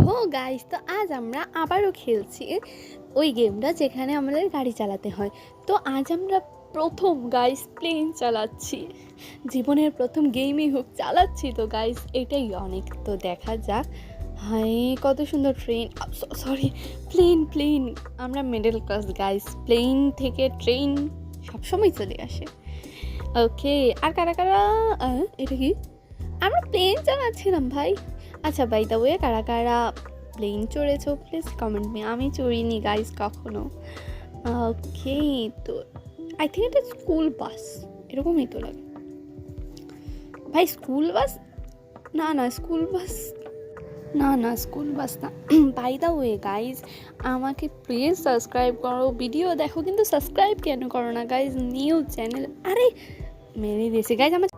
হো গাইস, তো আজ আমরা আবারও খেলছি ওই গেমটা যেখানে আমাদের গাড়ি চালাতে হয়। তো আজ আমরা প্রথম গাইস প্লেন চালাচ্ছি, জীবনের প্রথম গেমই হোক চালাচ্ছি। তো গাইস এটাই অনেক, তো দেখা যাক। হাই, কত সুন্দর ট্রেন, সরি প্লেন প্লেন। আমরা মিডল ক্লাস গাইস, প্লেন থেকে ট্রেন সবসময় চলে আসে। ওকে, আর কারা কারা এটা কি? আমরা প্লেন চালাচ্ছিলাম ভাই। আচ্ছা বাই দ্য ওয়ে, কারা কারা প্লেন চড়েছো প্লিজ কমেন্ট মি। আমি চড়িনি গাইস কখনো। ওকে, তো আই থিঙ্ক এটা স্কুল বাস, এরকমই তো লাগে ভাই। স্কুল বাস না স্কুল বাস না স্কুল বাস না। বাই দ্য ওয়ে গাইজ, আমাকে প্লিজ সাবস্ক্রাইব করো, ভিডিও দেখো কিন্তু সাবস্ক্রাইব কেন করো না গাইজ? নিউ চ্যানেল, আরে মেরে দিয়েছে গাইজ আমার।